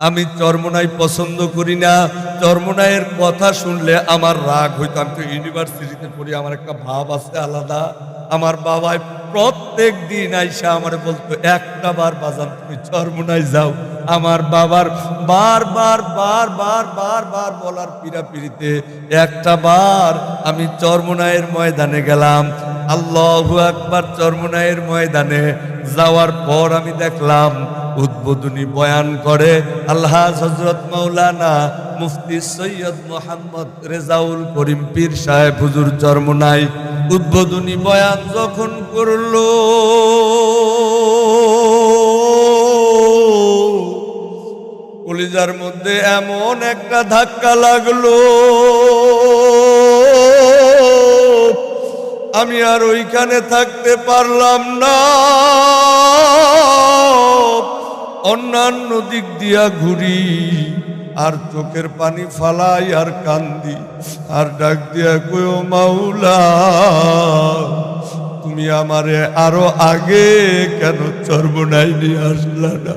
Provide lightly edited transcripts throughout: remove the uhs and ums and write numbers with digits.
আমি চরমোনাই পছন্দ করি না। চরমোনাইয়ের কথা শুনলে আমার রাগ হইতো। আমি তো ইউনিভার্সিটিতে পড়ি, আমার একটা ভাব আছে আলাদা। আমার বাবাই প্রত্যেক দিন আইসা আমার বলতো, একটা বার বাজান তুমি চরমোনাই যাও। আমার বাবার বারবার বারবার বারবার বলার পিড়াপিড়িতে একটা বার আমি চরমোনাইয়ের ময়দানে গেলাম। আল্লাহু আকবার। চরমোনাইয়ের ময়দানে যাওয়ার পর আমি দেখলাম উদ্বোধনী বয়ান করে আলহাজ হযরত মাওলানা মুফতি সৈয়দ মোহাম্মদ রেজাউল করিম পীর সাহেব হুজুর চরমোনাই। উদ্বোধনী বয়ান যখন করলো, কলিজার মধ্যে এমন একটা ধাক্কা লাগলো, আমি আর ওইখানে থাকতে পারলাম না। অন্যান্য দিক দিয়া ঘুরি আর চোখের পানি ফালাই আর কান্দি আর ডাক দিয়া কইও, মাওলা তুমি আমারে আরো আগে কেন চরমোনাই নিয়ে আসলা না?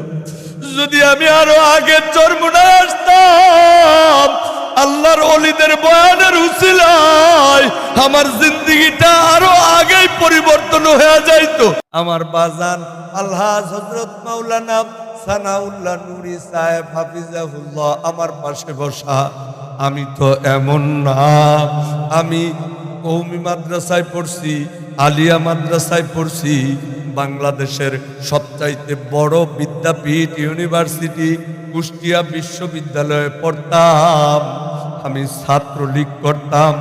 যদি আমি আরো আগে চরমোনাই আসতাম, আল্লাহর ওলিদের বয়ানের উসিলায় আমার জিন্দেগিটা আরো আগেই পরিবর্তন হয়ে যাইতো। আমার বাজান আলহাজ হযরত মাওলানা সানাউল্লাহ নুরি সাহেব হাফিজাহুল্লাহ আমার পাশে বসা। আমি তো এমন না, আমি কওমি মাদ্রাসায় পড়ছি, আলিয়া মাদ্রাসায় পড়ছি, বাংলাদেশের সবচাইতে বড় বিদ্যাপীঠ ইউনিভার্সিটি কুষ্টিয়া বিশ্ববিদ্যালয়ে পড়তাম। আমি ছাত্রলীগ করতাম,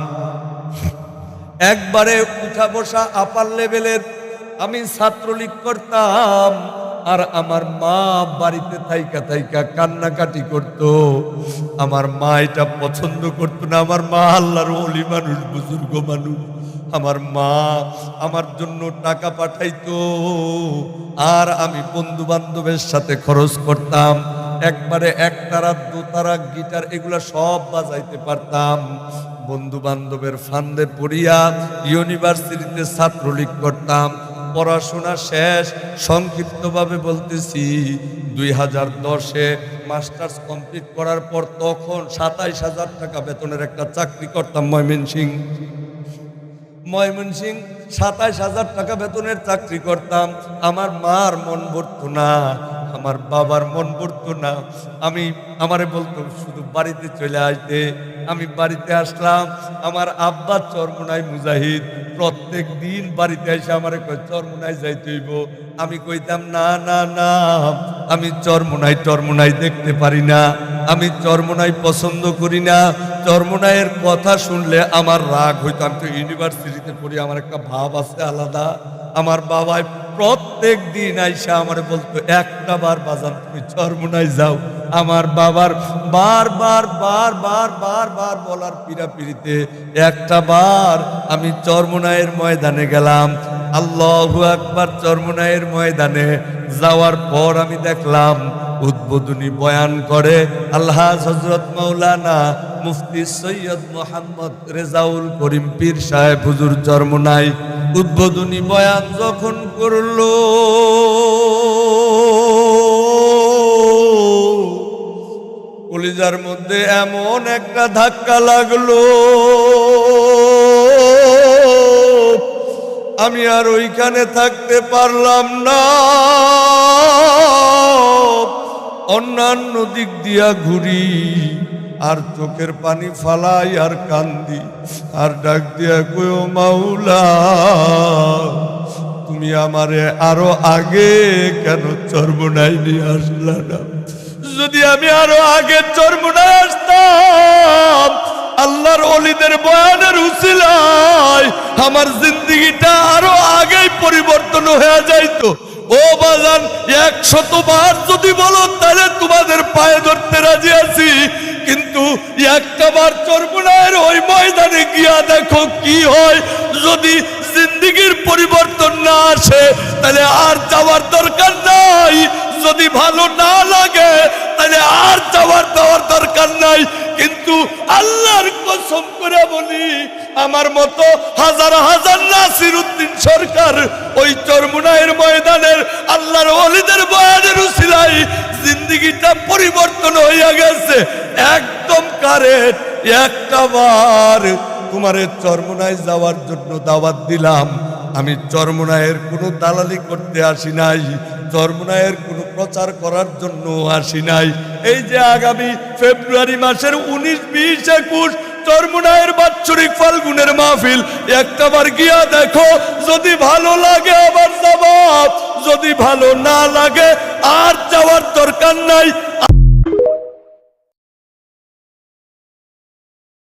একবারে উঠা বসা আপার লেভেলের আমি ছাত্রলীগ করতাম। আর আমার মা বাড়িতে থাইকা থাইকা কান্নাকাটি করত। আমার মা এটা পছন্দ করতো না। আমার মা আল্লাহর ওলি মানুষ, বুজুর্গ মানুষ। আমার মা আমার জন্য টাকা পাঠাইতো আর আমি বন্ধু বান্ধবের সাথে খরচ করতাম। একবারে একতারা দোতারা গিটার এগুলা সব বাজাইতে পারতাম। বন্ধু বান্ধবের ফান্ডে পড়িয়া ইউনিভার্সিটিতে ছাত্রলীগ করতাম। পড়াশোনা শেষ, সংক্ষিপ্তভাবে বলতেছি, 2010-এ মাস্টার্স কমপ্লিট করার পর তখন 27,000 টাকা বেতনের একটা চাকরি করতাম ময়মনসিংহ 27,000 টাকা বেতনের চাকরি করতাম। আমার মার মন ভরতো না, আমার বাবার মন ভরতো না। আমারে বলতো শুধু বাড়িতে চলে আসতে। আমি বাড়িতে আসলাম। আমার আব্বা চরমোনাই মুজাহিদ, প্রত্যেক দিন বাড়িতে এসে আমারে কয় চরমোনাই যাইতে হইব। আমি কইতাম না না না, আমি চরমোনাই দেখতে পারি না, আমি চরমোনাই পছন্দ করি না। চরমোনাইয়ের কথা শুনলে আমার রাগ হইতো। আমি তো ইউনিভার্সিটিতে পড়ি, আমার একটা ভাব আছে আলাদা। আমার বাবাই প্রত্যেক দিন আইসা আমার বলতো, একটা বার বাজান তুমি চরমোনাই যাও। আমার বাবার বারবার বারবার বারবার বলার পিড়াপিড়িতে একটা বার আমি চরমোনাইয়ের ময়দানে গেলাম। আল্লাহু আকবার। চরমোনাইয়ের ময়দানে যাওয়ার পর আমি দেখলাম উদ্বোধনী বয়ান করে আলহাজ হযরত মাওলানা মুফতি সৈয়দ মোহাম্মদ রেজাউল করিম পীর সাহেব হুজুর চরমোনাই। উদ্বোধনী বয়ান যখন করলো, কলিজার মধ্যে এমন একটা ধাক্কা লাগলো, আমি আর ওইখানে থাকতে পারলাম না। অন্যান্য দিক দিয়া ঘুরি আর চোখের পানি ফালাই আর কান্দি আর ডাক দিয়া কইও, মাওলা তুমি আমারে আরো আগে কেন চরমোনাই নিয়ে আসলা না? যদি আমি আরো আগে চরমোনাই আসতাম, আল্লাহর ওলিদের বয়ানের উসিলায় আমার জিন্দেগিটা আরো আগেই পরিবর্তন হয়ে যাইতো। ও বাজান, 100 বার যদি বলো তাহলে তোমাদের পায়ে ধরতে রাজি আছি, কিন্তু একটা বার চরমোনাইয়ের ওই ময়দানে গিয়া দেখো কি হয়। যদি জিন্দেগির পরিবর্তন না আসে তাহলে আর যাওয়ার দরকার নাই। যদি ভালো না লাগে তাহলে আর যাওয়ার দরকার নাই। কিন্তু আল্লাহর কসম করে বলি, আমার মতো হাজার হাজার নাসিরউদ্দিন সরকার ওই চরমোনাইয়ের ময়দানের আল্লাহর ওলিদের বয়ানের উসিলায় জিন্দেগিটা পরিবর্তন হইয়া গেছে একদম কারেক্ট। একটা বার তোমারে চরমোনাই যাওয়ার জন্য দাওয়াত দিলাম। আমি চরমোনাইয়ের কোনো দালালি করতে আসি নাই, চরমোনাইয়ের কোনো প্রচার করার জন্য আসি নাই। এই যে আগামী ফেব্রুয়ারি মাসের 19, 20, 21 চরমোনাইয়ের বাৎসরিক ফাল্গুনের মাহফিল, একটাবার গিয়া দেখো, যদি ভালো লাগে আবার যাবা, যদি ভালো না লাগে আর যাওয়ার দরকার নাই।